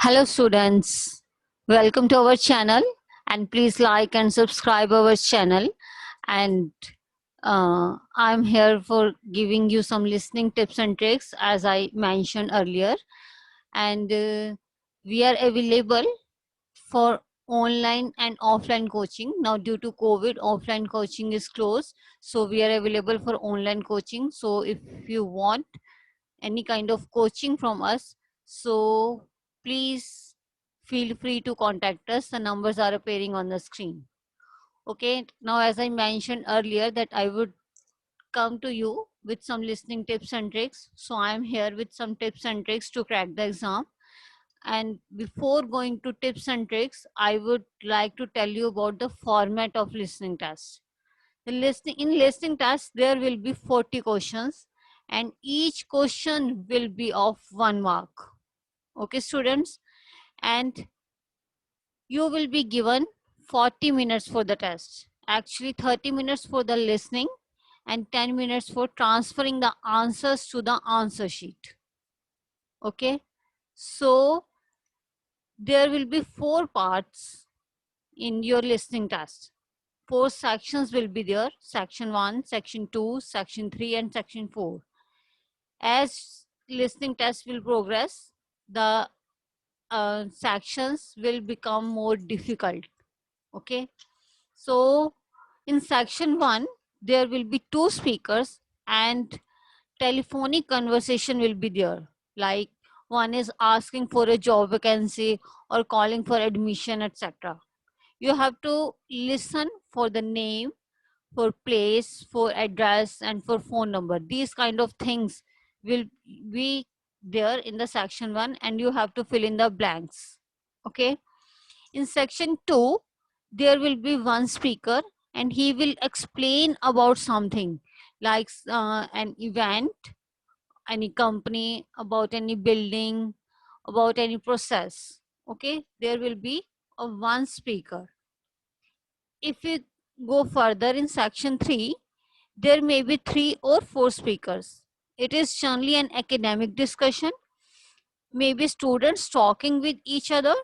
Hello students, welcome to our channel and please like and subscribe our channel and I'm here for giving you some listening tips and tricks as I mentioned earlier and we are available for online and offline coaching. Now due to COVID offline coaching is closed, so we are available for online coaching. So if you want any kind of coaching from us, so please feel free to contact us. The numbers are appearing on the screen. Okay, now as I mentioned earlier that I would come to you with some listening tips and tricks, so I am here with some tips and tricks to crack the exam. And before going to tips and tricks, I would like to tell you about the format of listening test. The listening test, there will be 40 questions and each question will be of 1 mark. Okay, students, and you will be given 40 minutes for the test. Actually, 30 minutes for the listening and 10 minutes for transferring the answers to the answer sheet. Okay, so there will be 4 parts in your listening test. 4 sections will be there: section 1, section 2, section 3, and section 4. As listening test will progress, the sections will become more difficult. Okay, so in section 1 there will be 2 speakers and telephonic conversation will be there, like one is asking for a job vacancy or calling for admission, etc. You have to listen for the name, for place, for address, and for phone number. These kind of things will be there in the section 1 and you have to fill in the blanks. Okay, in section 2 there will be one speaker and he will explain about something, like an event, any company, about any building, about any process. Okay, there will be a one speaker. If you go further in section 3, there may be 3 or 4 speakers. It is generally an academic discussion, maybe students talking with each other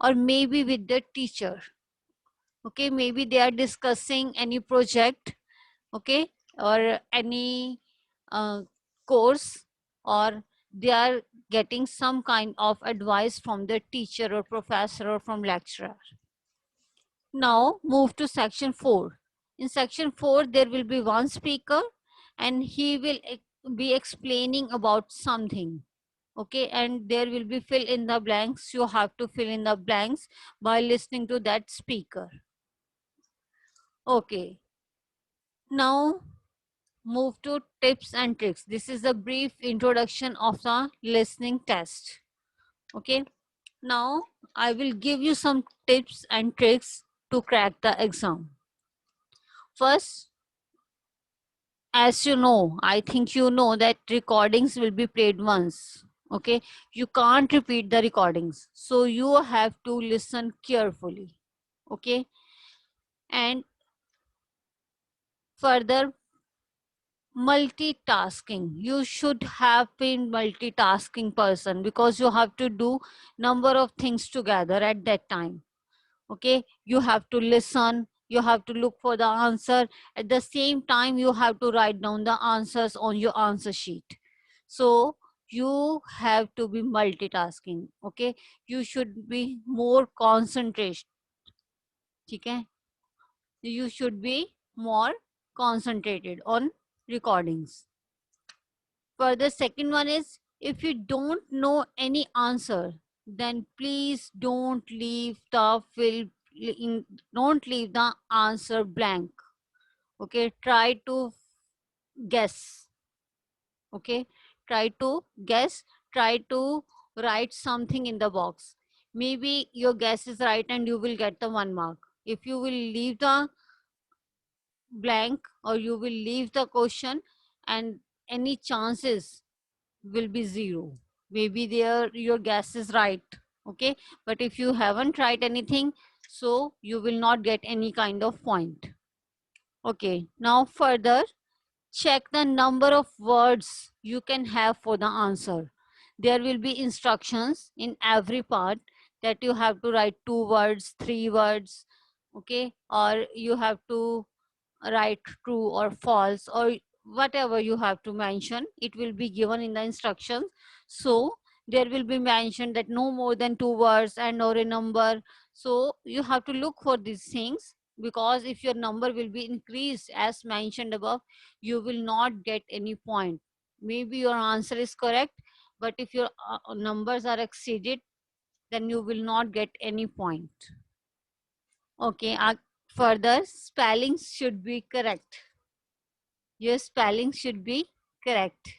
or maybe with the teacher. Okay, maybe they are discussing any project, okay, or any uh, course, or they are getting some kind of advice from the teacher or professor or from lecturer. Now move to section 4. In section 4 there will be one speaker and he will be explaining about something. Okay, and there will be fill in the blanks. You have to fill in the blanks by listening to that speaker. Okay, now move to tips and tricks. This is a brief introduction of the listening test. Okay, now I will give you some tips and tricks to crack the exam. First, as you know, I think you know that recordings will be played once. Okay, you can't repeat the recordings, so you have to listen carefully. Okay, and further, multitasking, you should have been multitasking person because you have to do number of things together at that time. Okay, you have to listen, you have to look for the answer, at the same time you have to write down the answers on your answer sheet. So you have to be multitasking. Okay, you should be more concentration. Okay, you should be more concentrated on recordings. For the second one is, if you don't know any answer, then please don't leave the don't leave the answer blank. Okay, try to guess. Okay, try to guess, try to write something in the box. Maybe your guess is right and you will get the 1 mark. If you will leave the blank or you will leave the question, and any chances will be 0. Maybe there your guess is right. Okay, but if you haven't tried anything, so you will not get any kind of point. Okay, now further, check the number of words you can have for the answer. there will be instructions in every part that you have to write 2 words, 3 words, okay, or you have to write true or false, or whatever you have to mention, it will be given in the instructions. So there will be mentioned that no more than 2 words and or a number. So you have to look for these things, because if your number will be increased as mentioned above, you will not get any point. Maybe your answer is correct, but if your numbers are exceeded, then you will not get any point. Okay, further, spelling should be correct. Your spelling should be correct.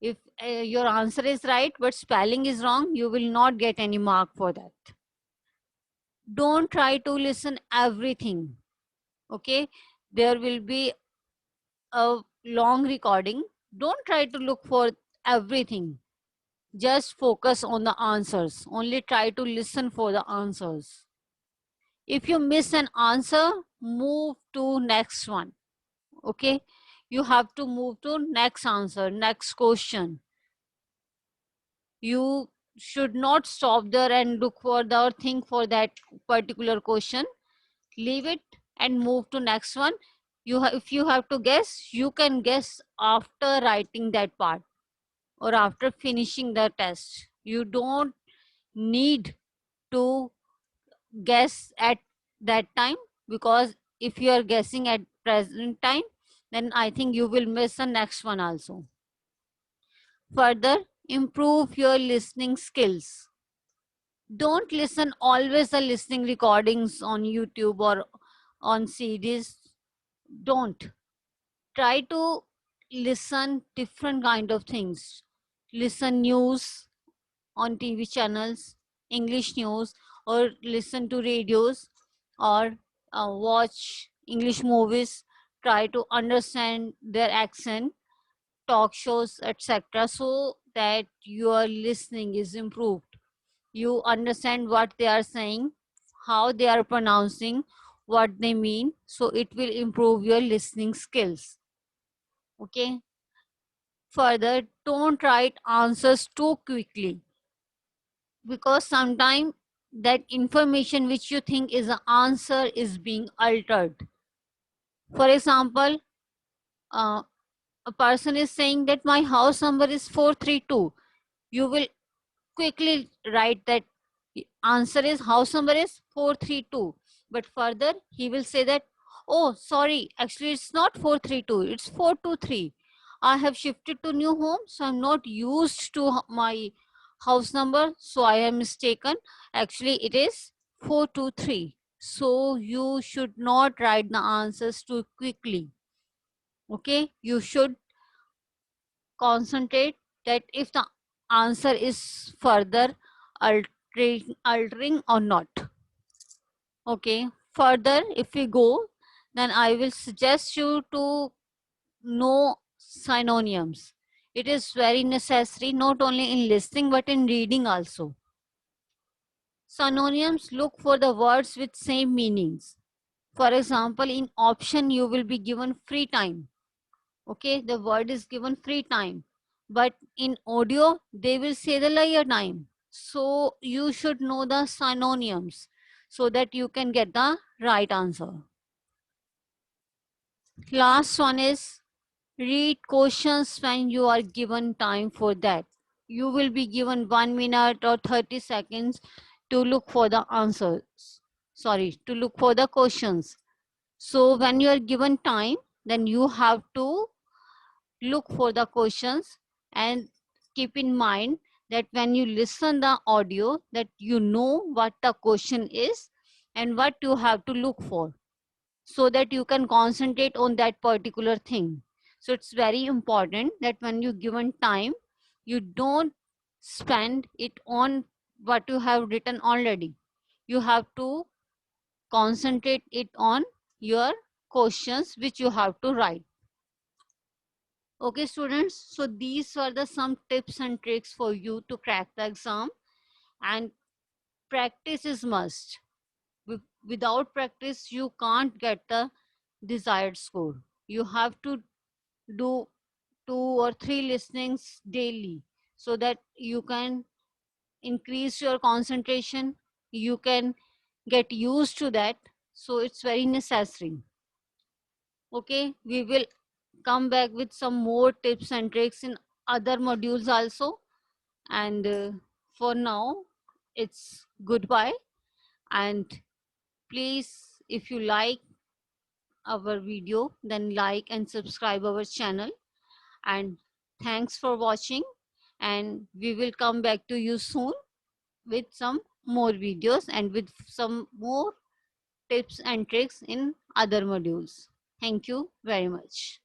If your answer is right but spelling is wrong, you will not get any mark for that. Don't try to listen everything. Okay, there will be a long recording. Don't try to look for everything. Just focus on the answers. Only try to listen for the answers. If you miss an answer, move to next one. Okay, you have to move to next answer, next question. You should not stop there and look for the or think for that particular question. Leave it and move to next one. If you have to guess, you can guess after writing that part or after finishing the test. You don't need to guess at that time, because if you are guessing at present time, then I think you will miss the next one also. Further, improve your listening skills. Don't listen always the listening recordings on YouTube or on CDs. Don't. Try to listen different kind of things. Listen news on TV channels, English news, or listen to radios, or watch English movies. Try to understand their accent, talk shows, etc., so that your listening is improved. You understand what they are saying, how they are pronouncing, what they mean, so it will improve your listening skills. Okay. Further, don't write answers too quickly, because sometimes that information which you think is an answer is being altered. For example, uh, a person is saying that my house number is 432. You will quickly write that answer is house number is 432, but further he will say that, oh sorry, actually it's not 432, it's 423. I have shifted to new home, so I'm not used to my house number, so I am mistaken. Actually it is 423. So you should not write the answers too quickly. Okay, you should concentrate that if the answer is further altering or not. Okay, further if we go, then I will suggest you to know synonyms. It is very necessary not only in listening but in reading also. Synonyms look for the words with same meanings. For example, in option you will be given free time. Okay, the word is given free time, but in audio they will say the layer time. So you should know the synonyms so that you can get the right answer. Last one is read questions when you are given time for that. You will be given 1 minute or 30 seconds to look for the answers. Sorry, to look for the questions. So when you are given time, then you have to look for the questions, and keep in mind that when you listen the audio, that you know what the question is and what you have to look for, so that you can concentrate on that particular thing. So it's very important that when you given time, you don't spend it on what you have written already. You have to concentrate it on your questions which you have to write. Okay, students, so these were the some tips and tricks for you to crack the exam, and practice is must. Without practice, you can't get the desired score. You have to do 2 or 3 listenings daily. so that you can increase your concentration, you can get used to that. So it's very necessary. Okay, we will come back with some more tips and tricks in other modules also. And for now, it's goodbye. And please, if you like our video, then like and subscribe our channel. And thanks for watching. And we will come back to you soon with some more videos and with some more tips and tricks in other modules. Thank you very much.